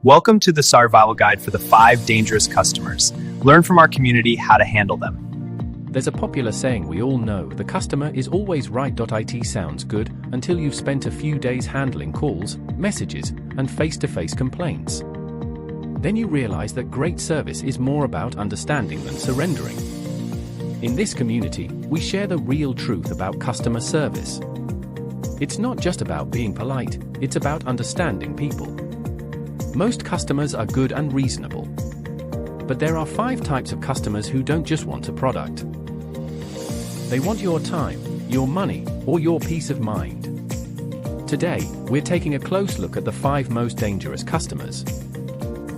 Welcome to the Survival Guide for the 5 dangerous customers. Learn from our community how to handle them. There's a popular saying we all know: the customer is always right. It sounds good until you've spent a few days handling calls, messages, and face-to-face complaints. Then you realize that great service is more about understanding than surrendering. In this community, we share the real truth about customer service. It's not just about being polite, it's about understanding people. Most customers are good and reasonable. But there are 5 types of customers who don't just want a product. They want your time, your money, or your peace of mind. Today, we're taking a close look at the 5 most dangerous customers.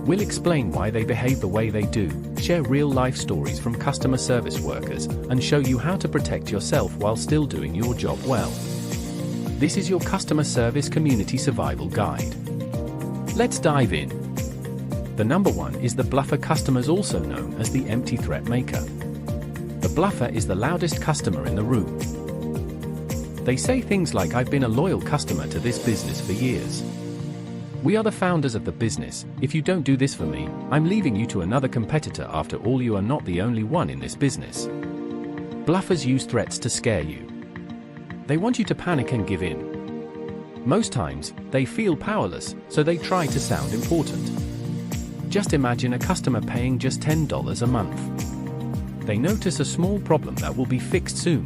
We'll explain why they behave the way they do, share real-life stories from customer service workers, and show you how to protect yourself while still doing your job well. This is your Customer Service Community Survival Guide. Let's dive in. The number 1 is the bluffer customers, also known as the empty threat maker. The bluffer is the loudest customer in the room. They say things like, "I've been a loyal customer to this business for years. We are the founders of the business. If you don't do this for me, I'm leaving you to another competitor. After all, you are not the only one in this business." Bluffers use threats to scare you. They want you to panic and give in. Most times, they feel powerless, so they try to sound important. Just imagine a customer paying just $10 a month. They notice a small problem that will be fixed soon.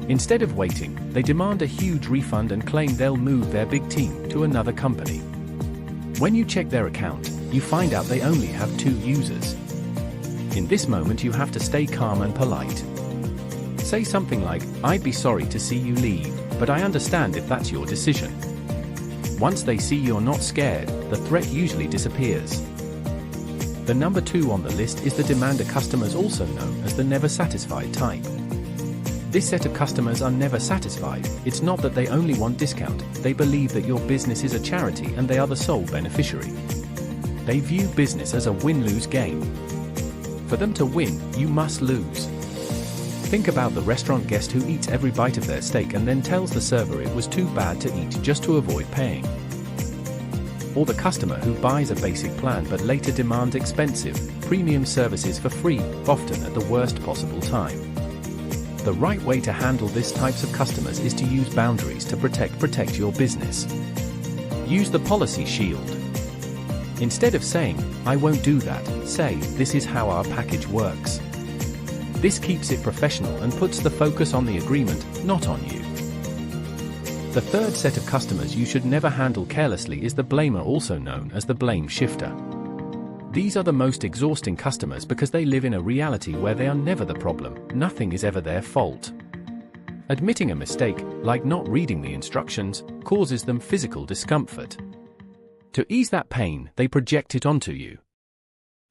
Instead of waiting, they demand a huge refund and claim they'll move their big team to another company. When you check their account, you find out they only have 2 users. In this moment, you have to stay calm and polite. Say something like, "I'd be sorry to see you leave, but I understand if that's your decision." Once they see you're not scared, the threat usually disappears. The number 2 on the list is the demander customers, also known as the never satisfied type. This set of customers are never satisfied. It's not that they only want discount, they believe that your business is a charity and they are the sole beneficiary. They view business as a win-lose game. For them to win, you must lose. Think about the restaurant guest who eats every bite of their steak and then tells the server it was too bad to eat just to avoid paying. Or the customer who buys a basic plan but later demands expensive, premium services for free, often at the worst possible time. The right way to handle these types of customers is to use boundaries to protect your business. Use the policy shield. Instead of saying, "I won't do that," say, "This is how our package works." This keeps it professional and puts the focus on the agreement, not on you. The 3rd set of customers you should never handle carelessly is the blamer, also known as the blame shifter. These are the most exhausting customers because they live in a reality where they are never the problem, nothing is ever their fault. Admitting a mistake, like not reading the instructions, causes them physical discomfort. To ease that pain, they project it onto you.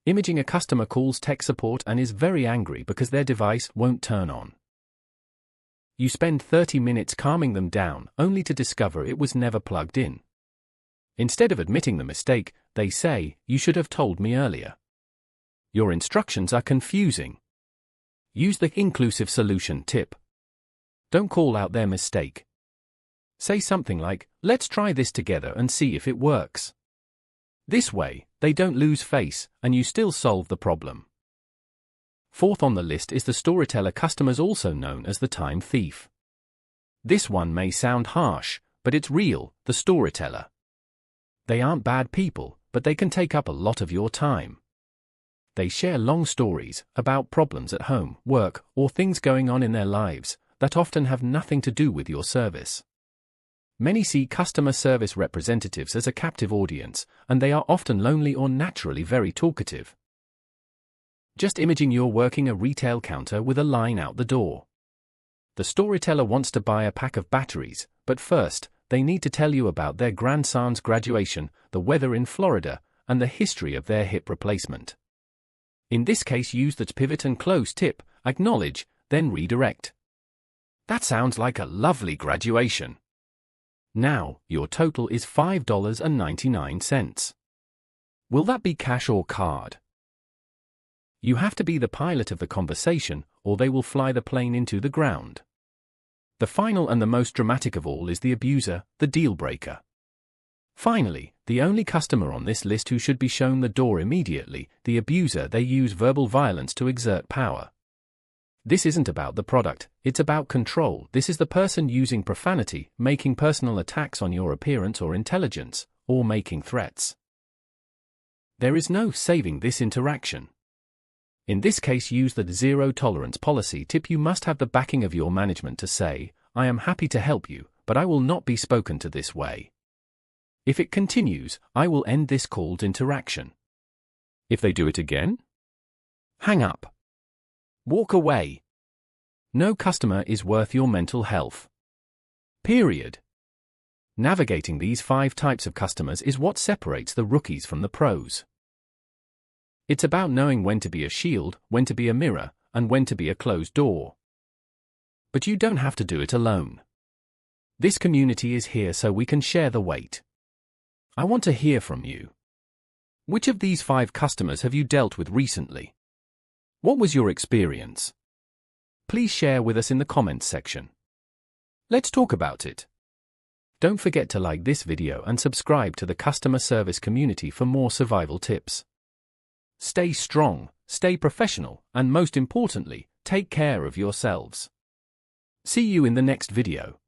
Imaging a customer calls tech support and is very angry because their device won't turn on. You spend 30 minutes calming them down, only to discover it was never plugged in. Instead of admitting the mistake, they say, "You should have told me earlier." Your instructions are confusing. Use the inclusive solution tip. Don't call out their mistake. Say something like, "Let's try this together and see if it works." This way, they don't lose face, and you still solve the problem. 4th on the list is the storyteller customers, also known as the time thief. This one may sound harsh, but it's real, the storyteller. They aren't bad people, but they can take up a lot of your time. They share long stories about problems at home, work, or things going on in their lives that often have nothing to do with your service. Many see customer service representatives as a captive audience, and they are often lonely or naturally very talkative. Just imagine you're working a retail counter with a line out the door. The storyteller wants to buy a pack of batteries, but first, they need to tell you about their grandson's graduation, the weather in Florida, and the history of their hip replacement. In this case, use the pivot and close tip, acknowledge, then redirect. "That sounds like a lovely graduation. Now, your total is $5.99. Will that be cash or card?" You have to be the pilot of the conversation, or they will fly the plane into the ground. The final and the most dramatic of all is the abuser, the dealbreaker. Finally, the only customer on this list who should be shown the door immediately, the abuser. They use verbal violence to exert power. This isn't about the product, it's about control. This is the person using profanity, making personal attacks on your appearance or intelligence, or making threats. There is no saving this interaction. In this case, use the zero tolerance policy. Tip: you must have the backing of your management to say, "I am happy to help you, but I will not be spoken to this way. If it continues, I will end this called interaction." If they do it again, hang up. Walk away. No customer is worth your mental health. Period. Navigating these 5 types of customers is what separates the rookies from the pros. It's about knowing when to be a shield, when to be a mirror, and when to be a closed door. But you don't have to do it alone. This community is here so we can share the weight. I want to hear from you. Which of these 5 customers have you dealt with recently? What was your experience? Please share with us in the comments section. Let's talk about it. Don't forget to like this video and subscribe to the customer service community for more survival tips. Stay strong, stay professional, and most importantly, take care of yourselves. See you in the next video.